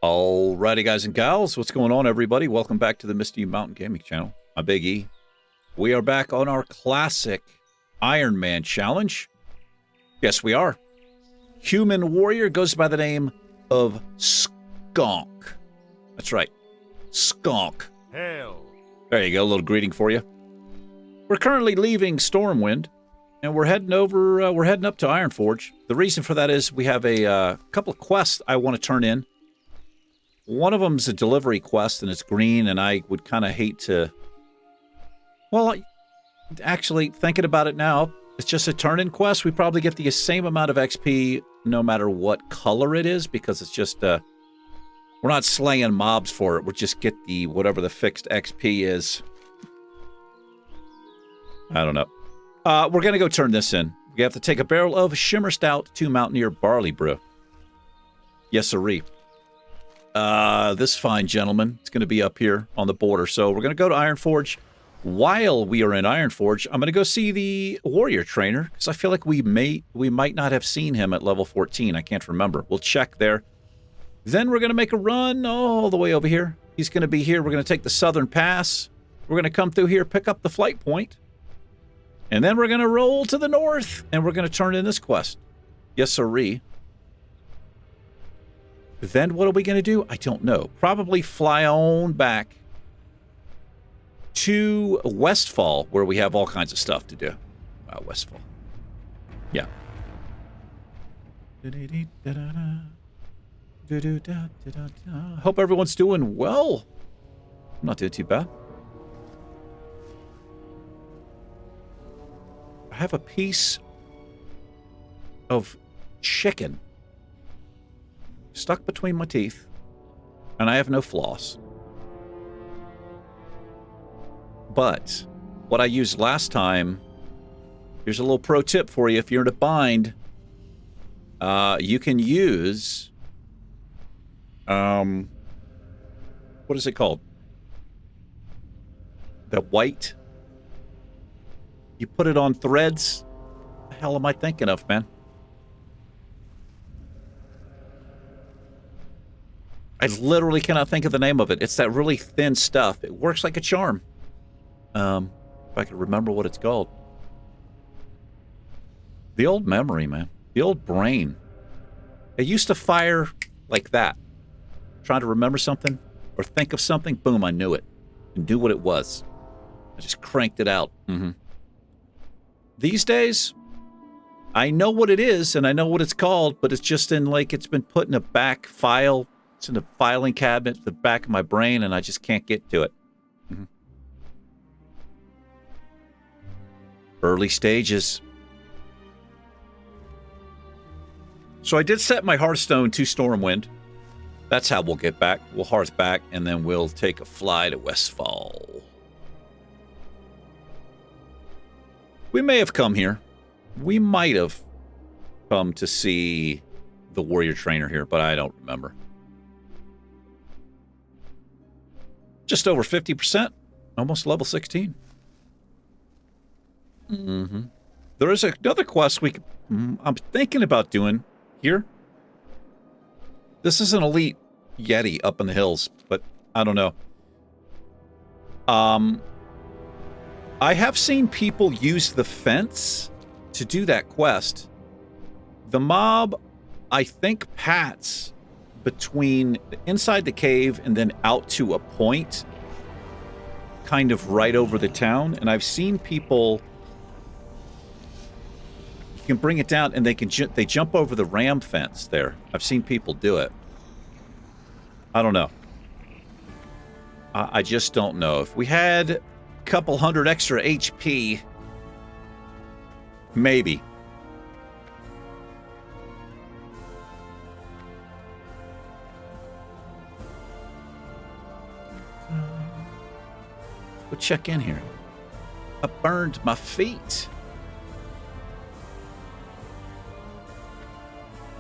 Alrighty, guys and gals, what's going on, everybody? Welcome back to the Misty Mountain Gaming Channel. I'm Big E. We are back on our Classic Ironman challenge. Yes, we are. Human warrior goes by the name of Skunk. That's right, Skunk. Hail. There you go, a little greeting for you. We're currently leaving Stormwind, and we're heading up to Ironforge. The reason for that is we have a couple of quests I want to turn in. One of them's a delivery quest, and it's green, and I would kind of hate to... Well, actually, thinking about it now, it's just a turn-in quest. We probably get the same amount of XP no matter what color it is, because it's just... we're not slaying mobs for it. We'll just get the whatever the fixed XP is. I don't know. We're going to go turn this in. We have to take a barrel of Shimmer Stout to Mountaineer Barley Brew. Yes, sirree. This fine gentleman, it's going to be up here on the border. So we're going to go to Ironforge. While we are in Ironforge, I'm going to go see the warrior trainer, because I feel like we might not have seen him at level 14. I can't remember. We'll check there. Then we're going to make a run all the way over here. He's going to be here. We're going to take the southern pass. We're going to come through here, pick up the flight point. And then we're going to roll to the north, and we're going to turn in this quest. Yes, sirree. Then what are we going to do? I don't know. Probably fly on back to Westfall, where we have all kinds of stuff to do. Wow, Westfall. Yeah. Hope everyone's doing well. I'm not doing too bad. I have a piece of chicken stuck between my teeth, and I have no floss. But what I used last time, here's a little pro tip for you. If you're in a bind, you can use, what is it called? The white. You put it on threads. What the hell am I thinking of, man? I literally cannot think of the name of it. It's that really thin stuff. It works like a charm. If I could remember what it's called. The old memory, man. The old brain. It used to fire like that. Trying to remember something or think of something. Boom, I knew it. And knew what it was. I just cranked it out. These days, I know what it is and I know what it's called, but it's just in like, it's been put in a back file. It's in a filing cabinet at the back of my brain, and I just can't get to it. Early stages. So I did set my Hearthstone to Stormwind. That's how we'll get back. We'll hearth back, and then we'll take a fly to Westfall. We may have come here. We might have come to see the warrior trainer here, but I don't remember. Just over 50%. Almost level 16. There is another quest I'm thinking about doing here. This is an elite Yeti up in the hills, but I don't know. I have seen people use the fence to do that quest. The mob, I think, pats between inside the cave and then out to a point kind of right over the town, and I've seen people, you can bring it down and they jump over the ram fence there. I've seen people do it. I don't know. I just don't know. If we had a couple hundred extra HP, maybe. We'll check in here. I burned my feet.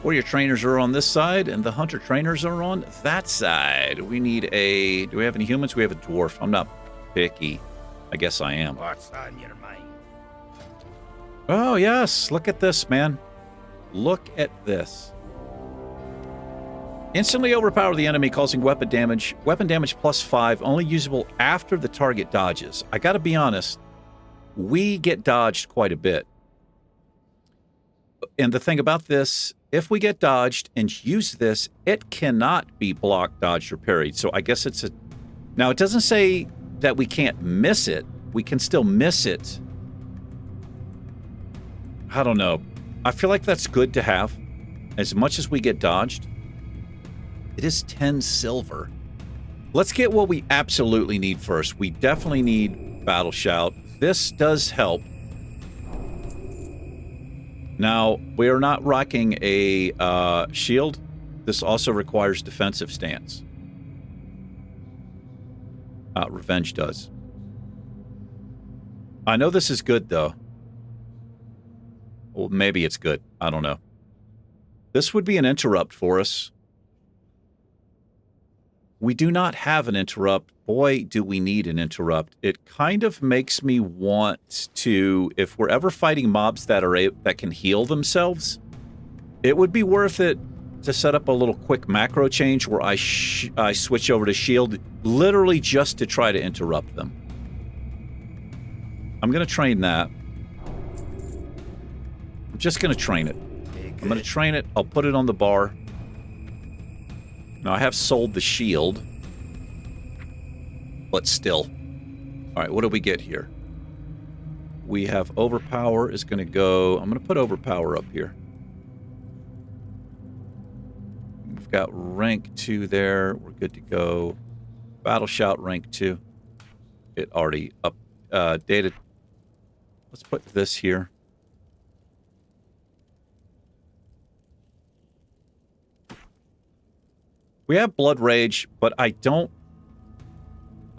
Warrior trainers are on this side, and the hunter trainers are on that side. We need a... Do we have any humans? We have a dwarf. I'm not picky. I guess I am. What's on your mind? Oh, yes. Look at this, man. Look at this. Instantly overpower the enemy, causing weapon damage. Weapon damage +5, only usable after the target dodges. I gotta be honest, we get dodged quite a bit. And the thing about this, if we get dodged and use this, it cannot be blocked, dodged, or parried. So I guess it's a... Now, it doesn't say that we can't miss it. We can still miss it. I don't know. I feel like that's good to have. As much as we get dodged, it is 10 silver. Let's get what we absolutely need first. We definitely need Battle Shout. This does help. Now, we are not rocking a shield. This also requires defensive stance. Revenge does. I know this is good, though. Well, maybe it's good. I don't know. This would be an interrupt for us. We do not have an interrupt. Boy, do we need an interrupt. It kind of makes me want to, if we're ever fighting mobs that can heal themselves, it would be worth it to set up a little quick macro change where I switch over to shield, literally just to try to interrupt them. I'm going to train that. I'm just going to train it. I'm going to train it. I'll put it on the bar. Now, I have sold the shield, but still. All right, what do we get here? We have overpower is going to go... I'm going to put overpower up here. We've got rank 2 there. We're good to go. Battle Shout rank 2. It already updated. Let's put this here. We have Blood Rage, but I'm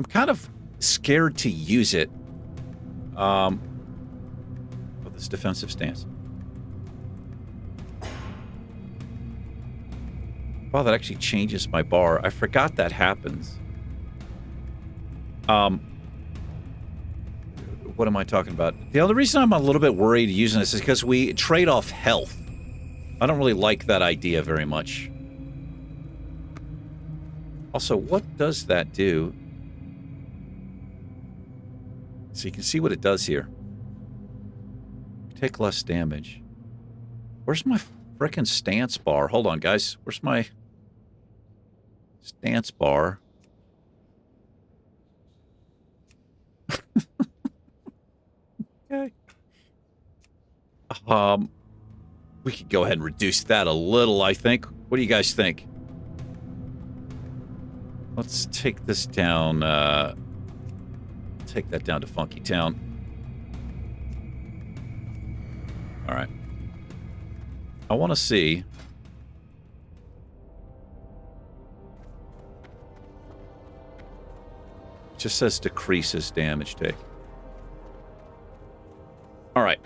kind of scared to use it. Oh, this defensive stance. Wow, that actually changes my bar. I forgot that happens. What am I talking about? The other reason I'm a little bit worried using this is because we trade off health. I don't really like that idea very much. Also, what does that do? So you can see what it does here. Take less damage. Where's my frickin' stance bar? Hold on, guys. Where's my stance bar? Okay. We could go ahead and reduce that a little, I think. What do you guys think? Let's take this down, take that down to Funky Town. All right. I want to see. It just says decreases damage take. All right.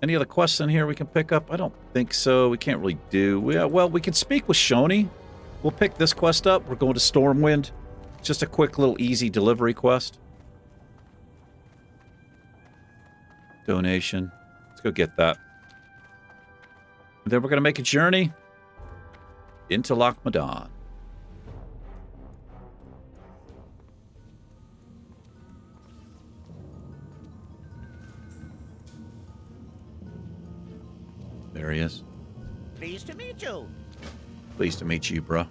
Any other quests in here we can pick up? I don't think so. We can't really do. Well, we can speak with Shoni. We'll pick this quest up. We're going to Stormwind. It's just a quick little easy delivery quest. Donation. Let's go get that. And then we're going to make a journey into Loch Madan. There he is. Pleased to meet you. Pleased to meet you, bro.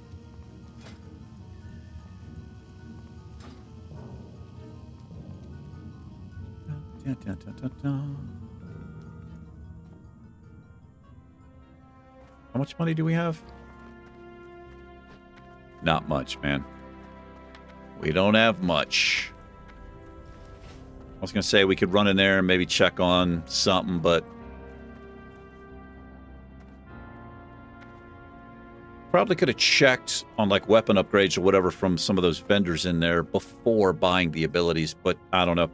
Dun, dun, dun, dun, dun. How much money do we have? Not much, man. We don't have much. I was going to say we could run in there and maybe check on something, but probably could have checked on like weapon upgrades or whatever from some of those vendors in there before buying the abilities, but I don't know.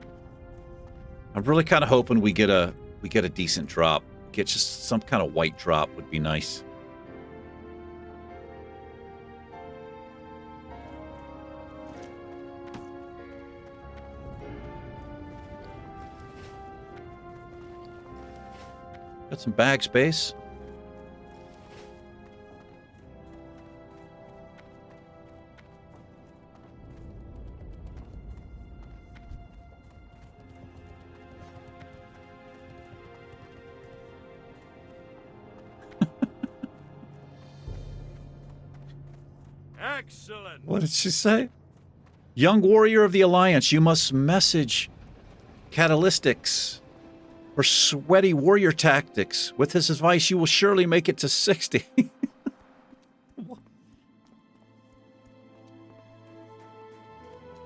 I'm really kind of hoping we get a decent drop. get just some kind of white drop would be nice. Got some bag space. Excellent. What did she say? Young warrior of the Alliance, you must message Catalystics for sweaty warrior tactics. With his advice, you will surely make it to 60.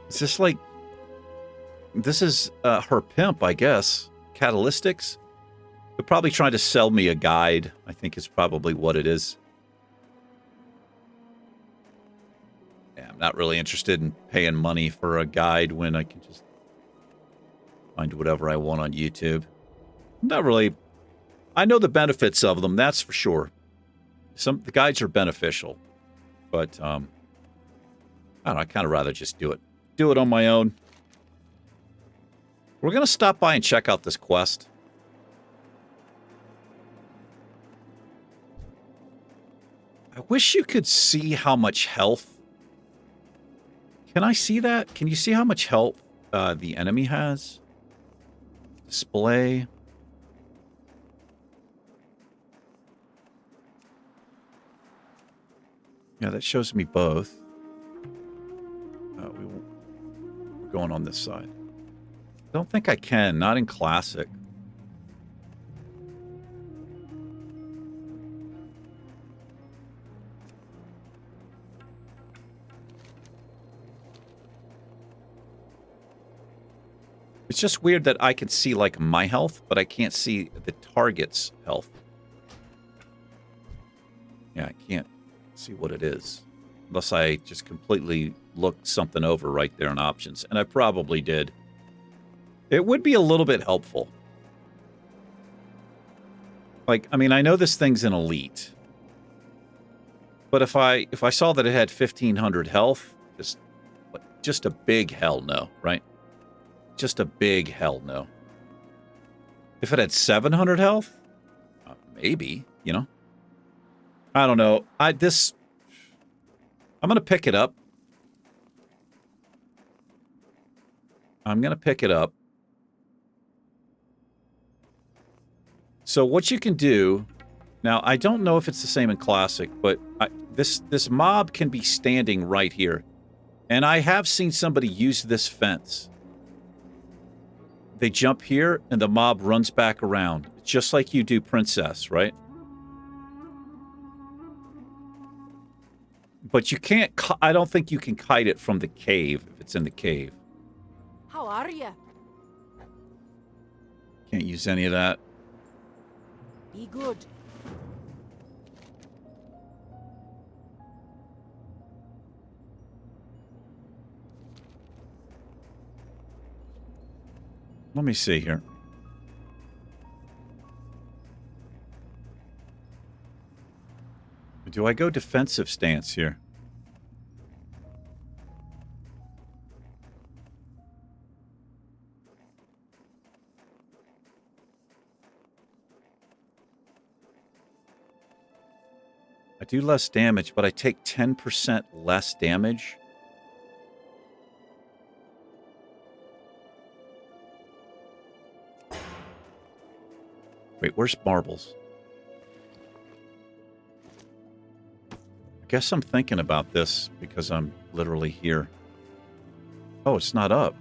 Is this like... This is her pimp, I guess. Catalystics? They're probably trying to sell me a guide, I think is probably what it is. Yeah, I'm not really interested in paying money for a guide when I can just find whatever I want on YouTube. Not really. I know the benefits of them, that's for sure. The guides are beneficial, but I don't know, I'd kind of rather just do it. Do it on my own. We're going to stop by and check out this quest. I wish you could see how much health. Can I see that? Can you see how much health the enemy has? Display. Yeah, that shows me both. We're going on this side. I don't think I can. Not in Classic. It's just weird that I can see, like, my health, but I can't see the target's health. Yeah, I can't see what it is. Unless I just completely looked something over right there in options. And I probably did. It would be a little bit helpful. Like, I mean, I know this thing's an elite. But if I saw that it had 1,500 health, just a big hell no, right? Just a big hell no. If it had 700 health, maybe, you know. I don't know. I'm gonna pick it up. I'm gonna pick it up. So what you can do now, I don't know if it's the same in Classic, but this mob can be standing right here, and I have seen somebody use this fence. They jump here, and the mob runs back around. Just like you do Princess, right? But you can't... I don't think you can kite it from the cave, if it's in the cave. How are you? Can't use any of that. Be good. Let me see here. Do I go defensive stance here? I do less damage, but I take 10% less damage. Wait, where's marbles? I guess I'm thinking about this because I'm literally here. Oh, it's not up.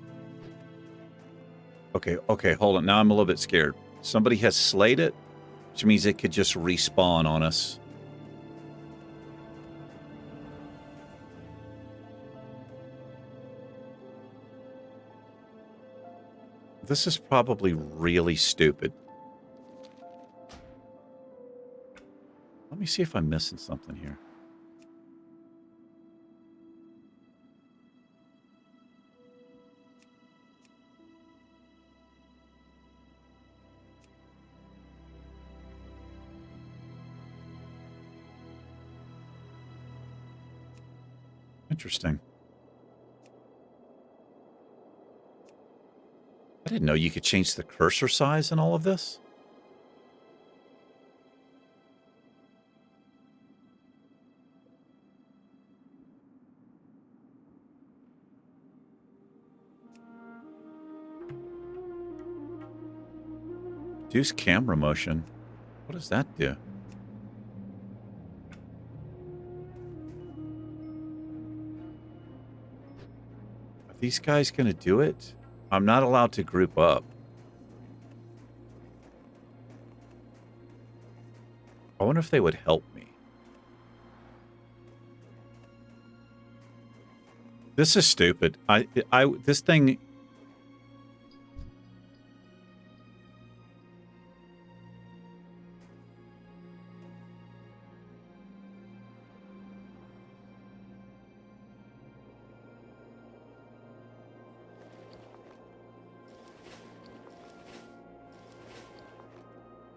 Okay, hold on. Now I'm a little bit scared. Somebody has slayed it, which means it could just respawn on us. This is probably really stupid. Let me see if I'm missing something here. Interesting. I didn't know you could change the cursor size in all of this. Reduce camera motion. What does that do? Are these guys going to do it? I'm not allowed to group up. I wonder if they would help me. This is stupid. This thing...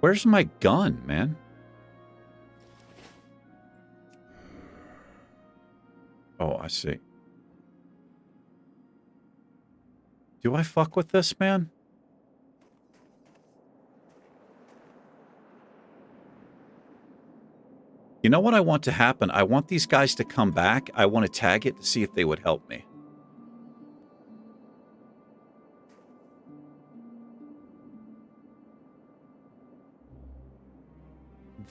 Where's my gun, man? Oh, I see. Do I fuck with this, man? You know what I want to happen? I want these guys to come back. I want to tag it to see if they would help me.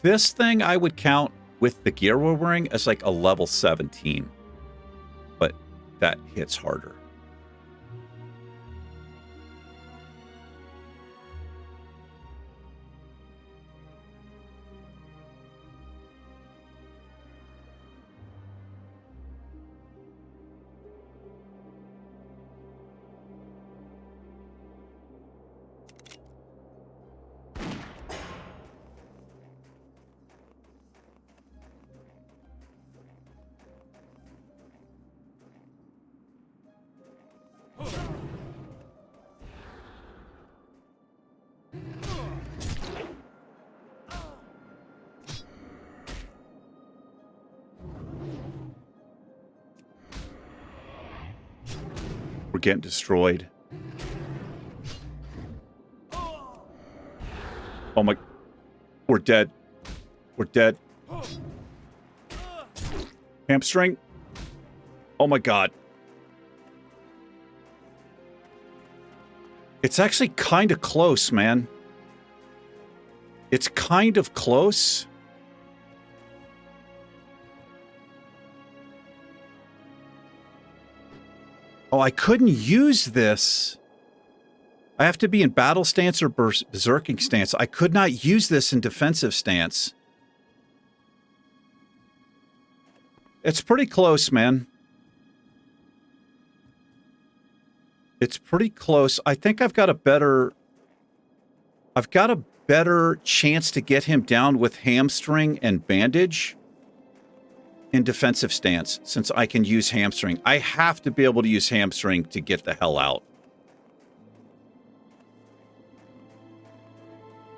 This thing I would count with the gear we're wearing as like a level 17. But that hits harder. We're getting destroyed. Oh my... We're dead. We're dead. Hamstring. Oh my god. It's actually kind of close, man. It's kind of close. Oh, I couldn't use this. I have to be in battle stance or berserking stance. I could not use this in defensive stance. It's pretty close, man. It's pretty close. I think I've got a better chance to get him down with hamstring and bandage in defensive stance, since I can use hamstring. I have to be able to use hamstring to get the hell out.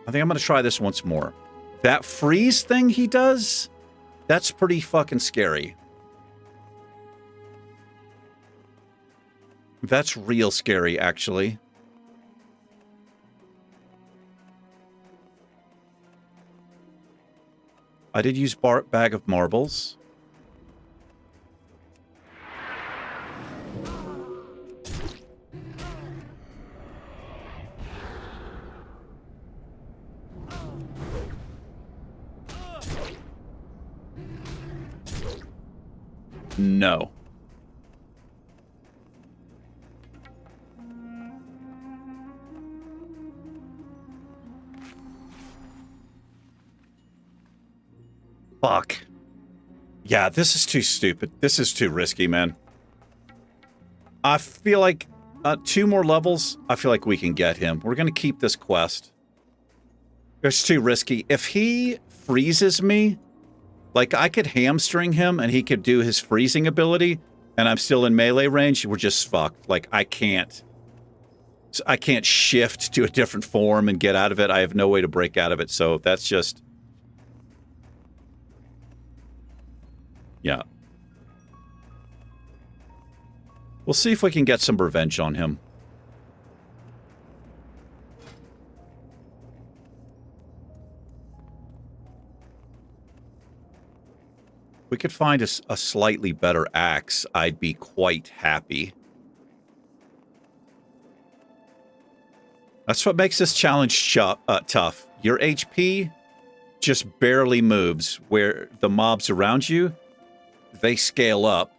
I think I'm going to try this once more. That freeze thing he does, that's pretty fucking scary. That's real scary, actually. I did use bag of marbles. No. Fuck. Yeah, this is too stupid. This is too risky, man. I feel like 2 more levels, I feel like we can get him. We're going to keep this quest. It's too risky. If he freezes me, like I could hamstring him and he could do his freezing ability and I'm still in melee range, we're just fucked. Like I can't shift to a different form and get out of it. I have no way to break out of it. So that's just... Yeah. We'll see if we can get some revenge on him. If we could find a slightly better axe, I'd be quite happy. That's what makes this challenge tough. Your HP just barely moves, where the mobs around you, they scale up.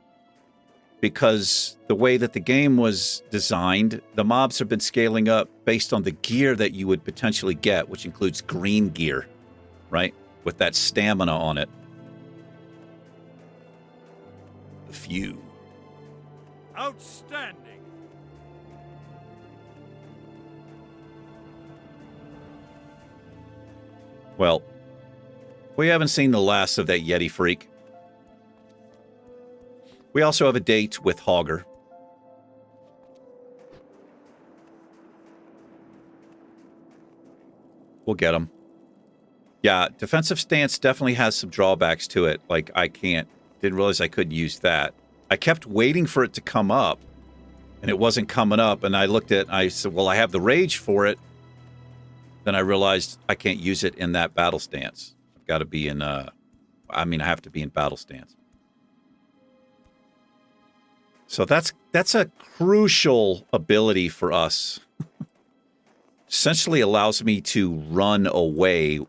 Because the way that the game was designed, the mobs have been scaling up based on the gear that you would potentially get, which includes green gear, right? With that stamina on it. The few. Outstanding. Well, we haven't seen the last of that Yeti freak. We also have a date with Hogger. We'll get him. Yeah, defensive stance definitely has some drawbacks to it. Like, didn't realize I couldn't use that. I kept waiting for it to come up, and it wasn't coming up. And I said, well, I have the rage for it. Then I realized I can't use it in that battle stance. I've got to be in, I have to be in battle stance. So that's a crucial ability for us. Essentially allows me to run away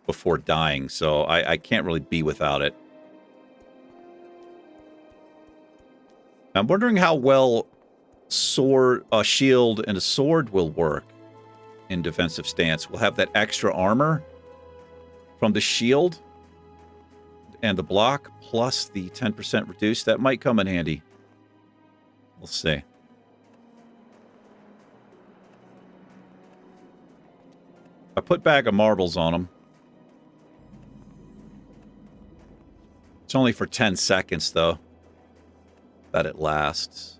before dying, so I can't really be without it. I'm wondering how well a shield and a sword will work in defensive stance. We'll have that extra armor from the shield and the block, plus the 10% reduced. That might come in handy. We'll see. I put bag of marbles on them. It's only for 10 seconds, though, that it lasts.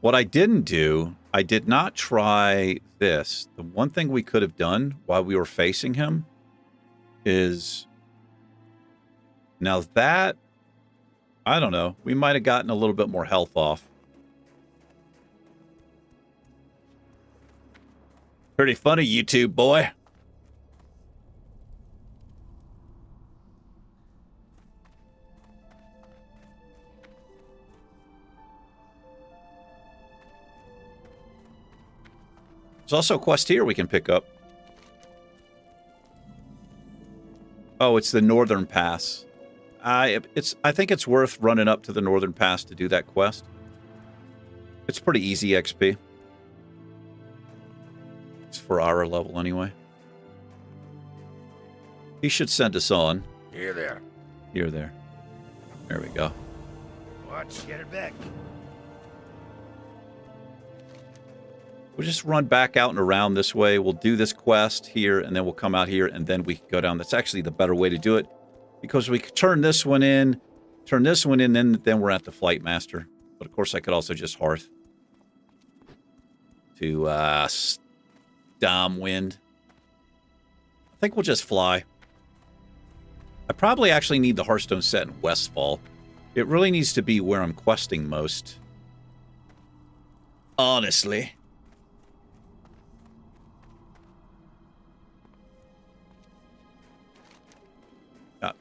What I didn't do, I did not try this. The one thing we could have done while we were facing him is... Now that... I don't know. We might have gotten a little bit more health off. Pretty funny, YouTube boy. There's also a quest here we can pick up. Oh, it's the Northern Pass. I think it's worth running up to the Northern Pass to do that quest. It's pretty easy XP. It's for our level anyway. He should send us on. Here there. Here there. There we go. Watch, get it back. We'll just run back out and around this way. We'll do this quest here, and then we'll come out here, and then we can go down. That's actually the better way to do it. Because we could turn this one in, then we're at the Flight Master. But of course, I could also just hearth to Storm Wind. I think we'll just fly. I probably actually need the Hearthstone set in Westfall. It really needs to be where I'm questing most. Honestly.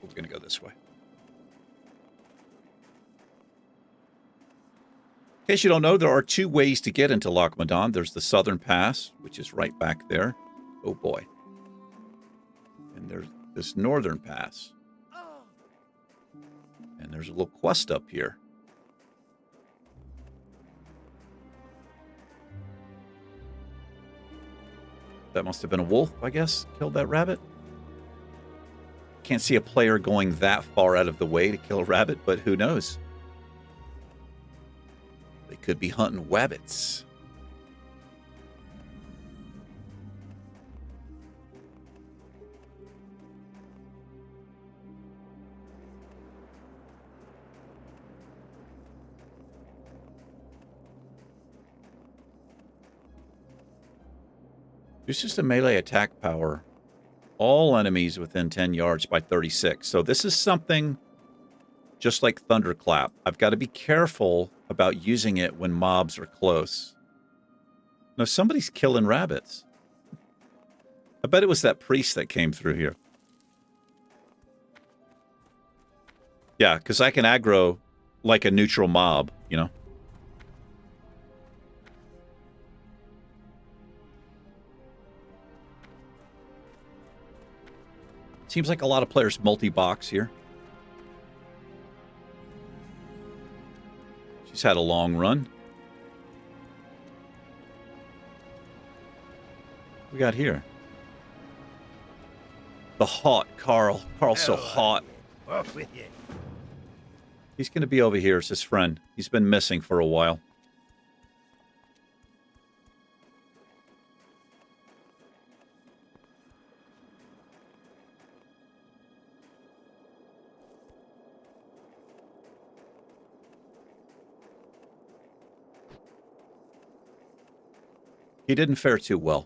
We're going to go this way. In case you don't know, there are two ways to get into Loch Modan. There's the Southern Pass, which is right back there. Oh, boy. And there's this Northern Pass. And there's a little quest up here. That must have been a wolf, I guess, killed that rabbit. Can't see a player going that far out of the way to kill a rabbit, but who knows? They could be hunting wabbits. Reduces the melee attack power. All enemies within 10 yards by 36. So this is something just like Thunderclap. I've got to be careful about using it when mobs are close. No, somebody's killing rabbits. I bet it was that priest that came through here. Yeah, because I can aggro like a neutral mob, you know? Seems like a lot of players multi-box here. She's had a long run. What we got here? The hot Carl. Carl's so hot. Off with you. He's going to be over here as his friend. He's been missing for a while. He didn't fare too well.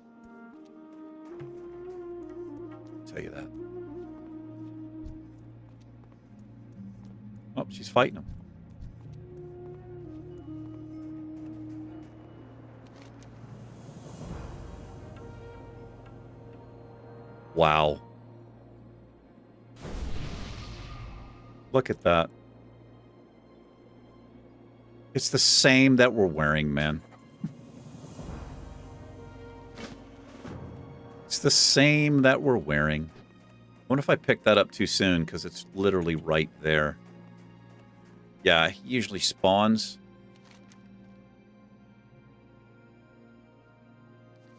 I'll tell you that. Oh, she's fighting him. Wow. Look at that. It's the same that we're wearing, man. It's the same that we're wearing. I wonder if I picked that up too soon, because it's literally right there. Yeah, he usually spawns.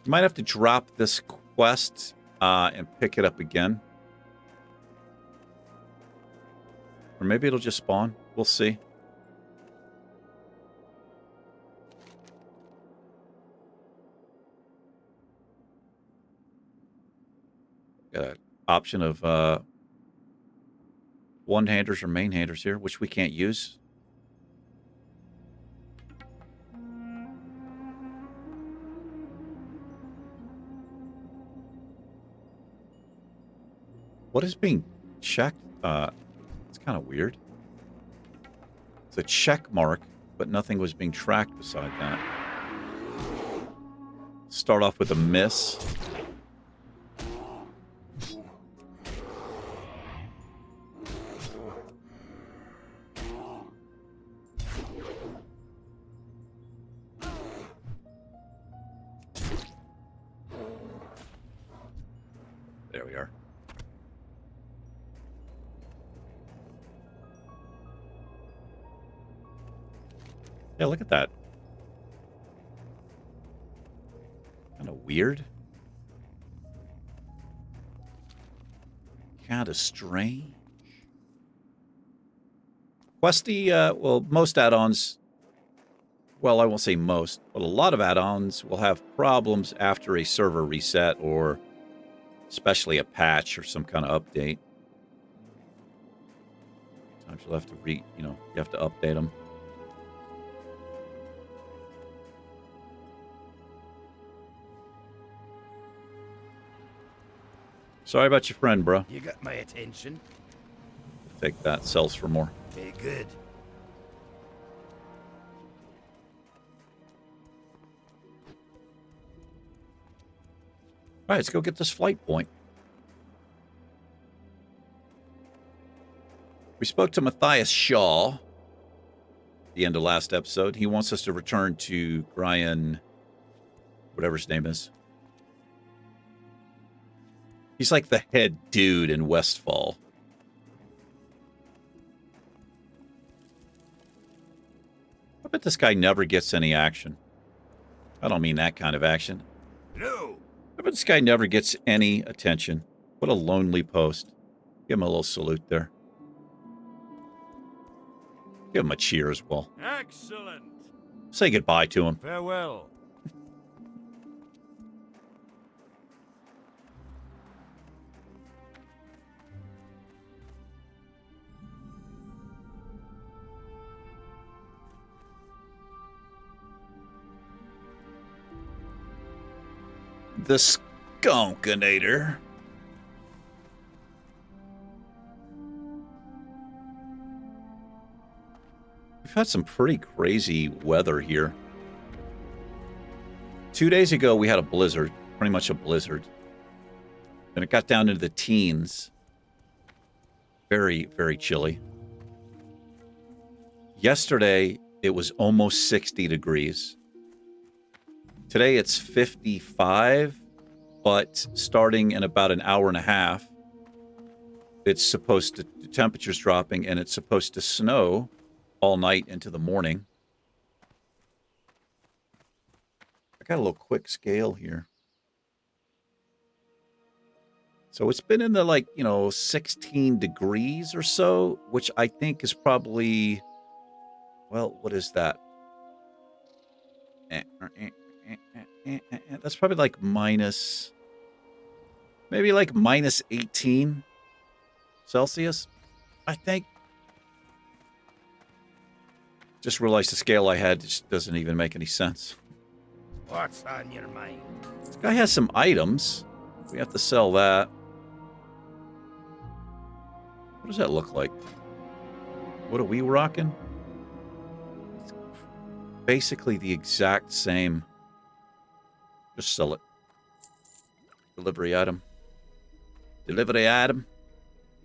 You might have to drop this quest and pick it up again. Or maybe it'll just spawn. We'll see. Got an option of one-handers or main-handers here, which we can't use. What is being checked? It's kind of weird. It's a check mark, but nothing was being tracked beside that. Start off with a miss. There we are. Yeah, look at that. Kind of weird. Kind of strange. Questy, well, most add-ons, well, I won't say most, but a lot of add-ons will have problems after a server reset or especially a patch or some kind of update. Sometimes you'll have to you have to update them. Sorry about your friend, bro. You got my attention. Take that. Sells for more. Very good. All right, let's go get this flight point. We spoke to Matthias Shaw at the end of last episode. He wants us to return to Brian, whatever his name is. He's like the head dude in Westfall. I bet this guy never gets any action. I don't mean that kind of action. No. I bet this guy never gets any attention. What a lonely post. Give him a little salute there. Give him a cheer as well. Excellent. Say goodbye to him. Farewell. The Skunkinator. We've had some pretty crazy weather here. 2 days ago, we had a blizzard, pretty much a blizzard. And it got down into the teens. Very, very chilly. Yesterday, it was almost 60 degrees. Today, it's 55, but starting in about an hour and a half, it's supposed to, the temperature's dropping, and it's supposed to snow all night into the morning. I got a little quick scale here. So it's been in the, like, 16 degrees or so, which I think is probably, well, what is that? That's probably like maybe like minus 18 Celsius, I think. Just realized the scale I had just doesn't even make any sense. What's on your mind? This guy has some items. We have to sell that. What does that look like? What are we rocking? It's basically the exact same. Just sell it. Delivery item. Delivery item.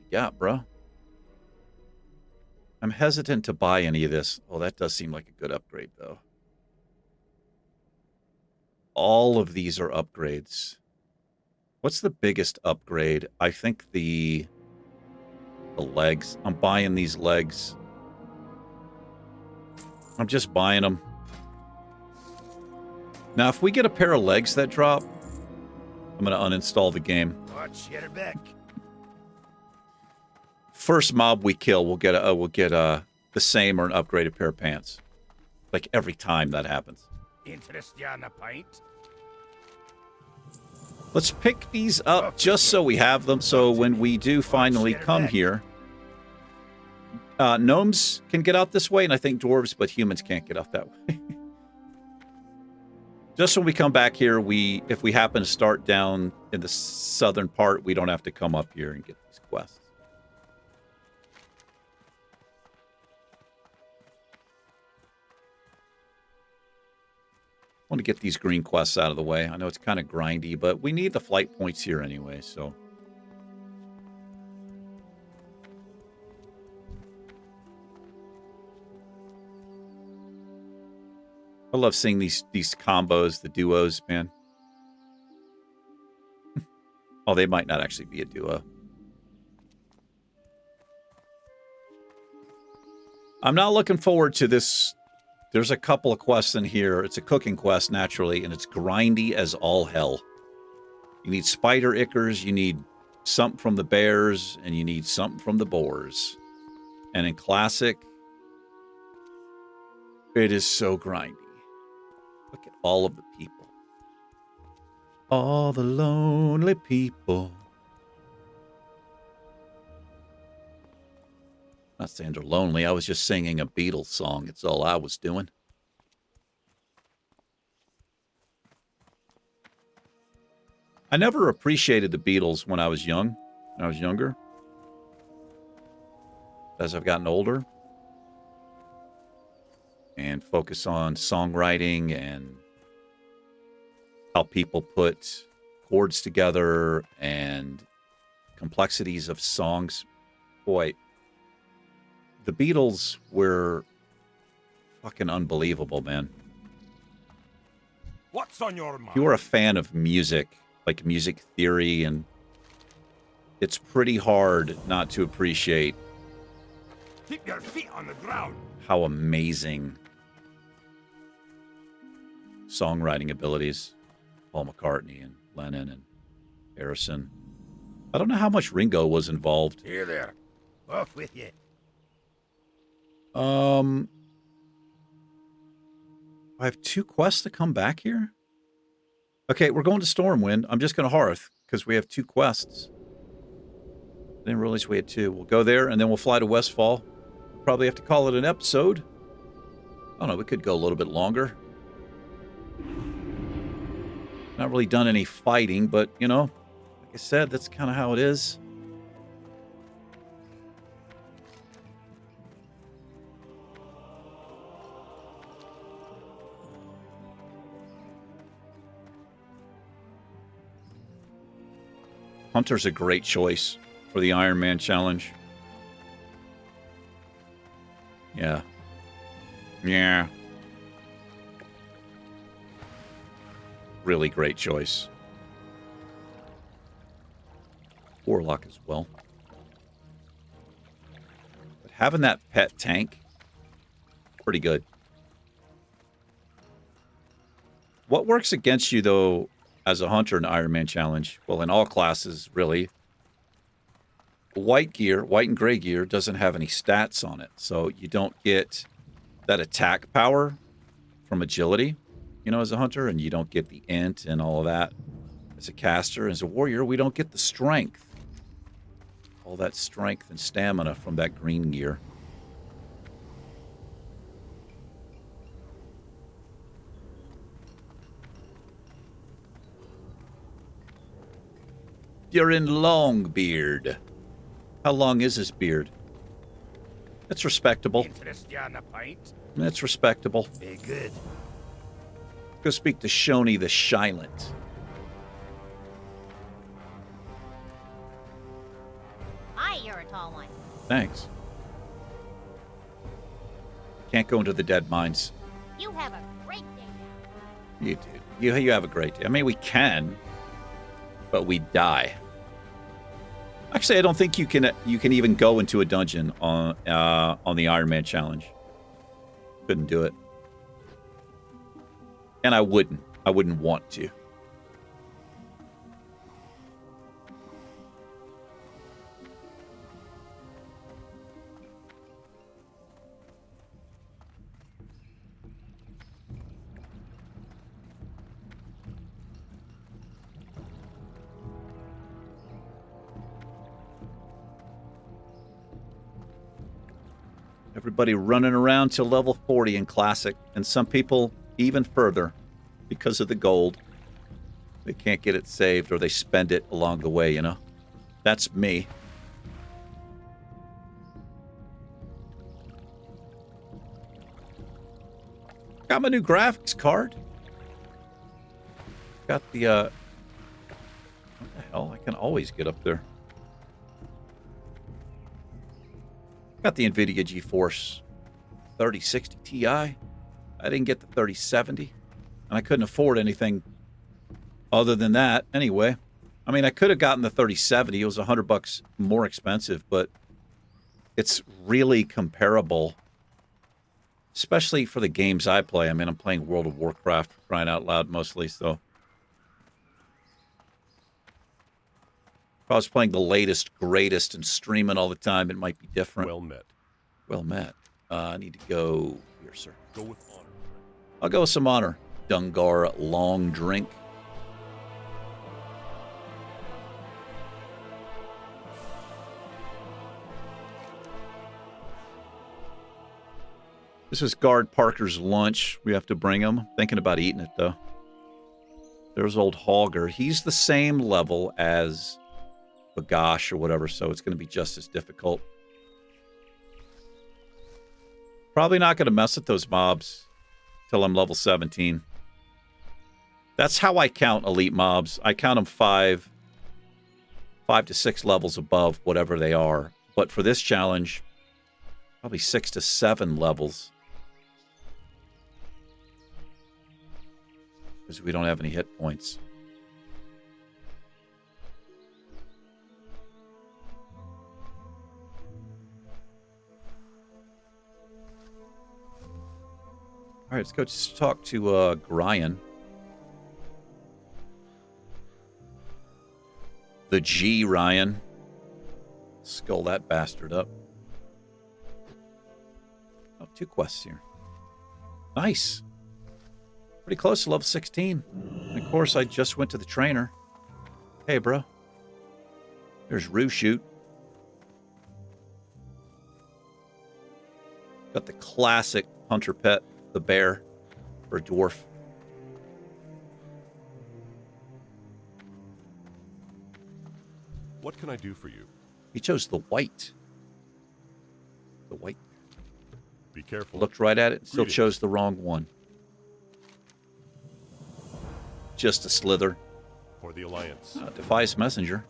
Yeah, bro. I'm hesitant to buy any of this. Oh, that does seem like a good upgrade, though. All of these are upgrades. What's the biggest upgrade? I think the legs. I'm buying these legs. I'm just buying them. Now, if we get a pair of legs that drop, I'm going to uninstall the game. Watch your back. First mob we kill, we'll get the same or an upgraded pair of pants. Like every time that happens. Interest you on a pint? Let's pick these up just so we have them. So when we do finally come here, gnomes can get out this way, and I think dwarves, but humans can't get out that way. Just when we come back here, if we happen to start down in the southern part, we don't have to come up here and get these quests. I want to get these green quests out of the way. I know it's kind of grindy, but we need the flight points here anyway, so. I love seeing these combos, the duos, man. Oh, they might not actually be a duo. I'm not looking forward to this. There's a couple of quests in here. It's a cooking quest, naturally, and it's grindy as all hell. You need spider ichors, you need something from the bears, and you need something from the boars. And in Classic, it is so grindy. Look at all of the people. All the lonely people. Not saying they're lonely. I was just singing a Beatles song. It's all I was doing. I never appreciated the Beatles when I was younger. As I've gotten older and focus on songwriting and how people put chords together and complexities of songs. Boy, the Beatles were fucking unbelievable, man. What's on your mind? If you are a fan of music, like music theory, and it's pretty hard not to appreciate Keep your feet on the ground. how amazing songwriting abilities Paul McCartney and Lennon and Harrison. I don't know how much Ringo was involved. Here there. Off with you. I have 2 quests to come back here? Okay, we're going to Stormwind. I'm just going to Hearth because we have 2 quests. Didn't realize we had 2. We'll go there and then we'll fly to Westfall. Probably have to call it an episode. I don't know, we could go a little bit longer. Not really done any fighting, but, like I said, that's kind of how it is. Hunter's a great choice for the Ironman challenge. Yeah. Yeah. Really great choice. Warlock as well. But having that pet tank, pretty good. What works against you, though, as a hunter in Ironman challenge? Well, in all classes, really. White gear, white and gray gear, doesn't have any stats on it. So you don't get that attack power from agility, you know, as a hunter. And you don't get the int and all of that. As a caster, as a warrior, we don't get the strength. All that strength and stamina from that green gear. You're in Longbeard. How long is his beard? That's respectable. Interest you on a pint? That's respectable. Very good. Go speak to Shoni the Silent. Hi, you're a tall one. Thanks. Can't go into the dead mines. You have a great day now. You do. You have a great day. I mean, we can, but we die. Actually, I don't think you can even go into a dungeon on the Ironman challenge. Couldn't do it. And I wouldn't. I wouldn't want to. Everybody running around to level 40 in Classic, and some people even further because of the gold. They can't get it saved or they spend it along the way, you know? That's me. Got my new graphics card. Got the, what the hell? I can always get up there. Got the NVIDIA GeForce 3060 Ti. I didn't get the 3070. And I couldn't afford anything other than that anyway. I mean, I could have gotten the 3070. It was $100 more expensive, but it's really comparable, especially for the games I play. I mean, I'm playing World of Warcraft, crying out loud mostly, so. If I was playing the latest, greatest, and streaming all the time, it might be different. Well met. Well met. I need to go here, sir. Go with honor. I'll go with some honor. Dungar Long Drink. This is Guard Parker's lunch. We have to bring him. Thinking about eating it, though. There's old Hogger. He's the same level as Vagash or whatever, so it's going to be just as difficult. Probably not going to mess with those mobs till I'm level 17. That's how I count elite mobs. I count them 5 to 6 levels above whatever they are. But for this challenge, probably 6 to 7 levels. Because we don't have any hit points. All right, let's go just talk to Gryan. The G, Ryan. Skull that bastard up. Oh, 2 quests here. Nice. Pretty close to level 16. And of course, I just went to the trainer. Hey, bro. There's Roo Shoot. Got the classic hunter pet. The bear for a dwarf. What can I do for you? He chose the white. The white. Be careful. Looked right at it, still Greetings. chose the wrong one. Just a slither. For the Alliance. Defias Messenger.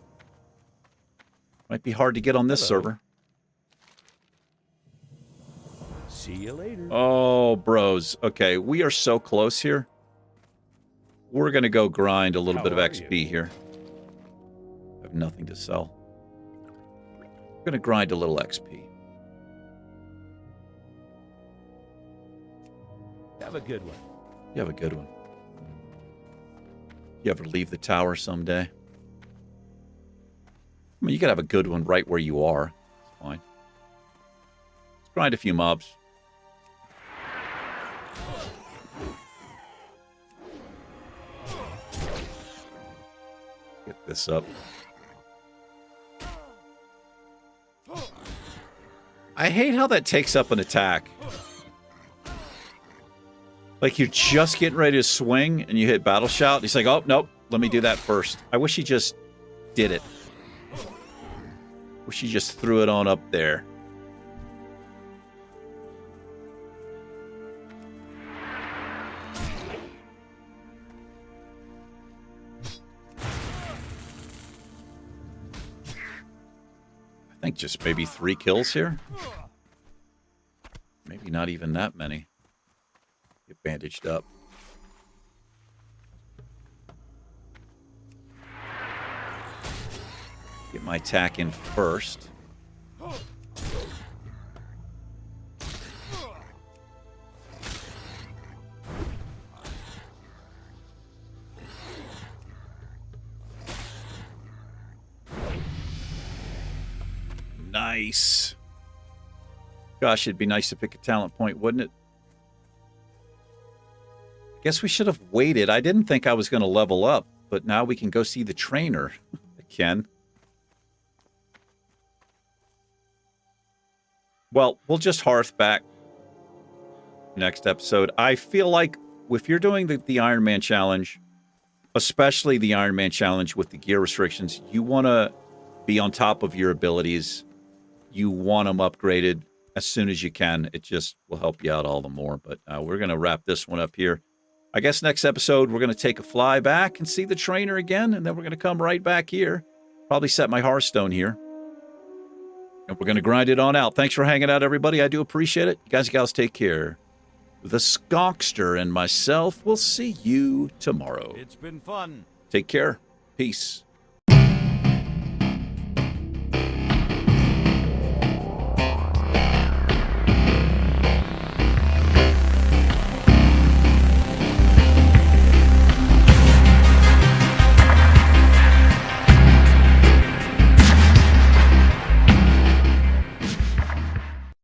Might be hard to get on this Hello. server. See you later. Oh, bros. Okay, we are so close here. We're going to go grind a little How bit of are XP you? here. I have nothing to sell. We're going to grind a little XP. Have a good one. You have a good one. You ever leave the tower someday? I mean, you could have a good one right where you are. It's fine. Let's grind a few mobs. Get this up. I hate how that takes up an attack. Like, you're just getting ready to swing, and you hit Battle Shout. He's like, oh, nope, let me do that first. I wish he just did it. Wish he just threw it on up there. I think just maybe 3 kills here. Maybe not even that many. Get bandaged up. Get my attack in first. Nice. Gosh, it'd be nice to pick a talent point, wouldn't it? Guess we should have waited. I didn't think I was going to level up, but now we can go see the trainer again. Well, we'll just hearth back next episode. I feel like if you're doing the Ironman challenge, especially the Ironman challenge with the gear restrictions, you want to be on top of your abilities. You want them upgraded as soon as you can. It just will help you out all the more. But we're going to wrap this one up here. I guess next episode, we're going to take a fly back and see the trainer again, and then we're going to come right back here. Probably set my Hearthstone here. And we're going to grind it on out. Thanks for hanging out, everybody. I do appreciate it. You guys and gals, take care. The Skonkster and myself will see you tomorrow. It's been fun. Take care. Peace.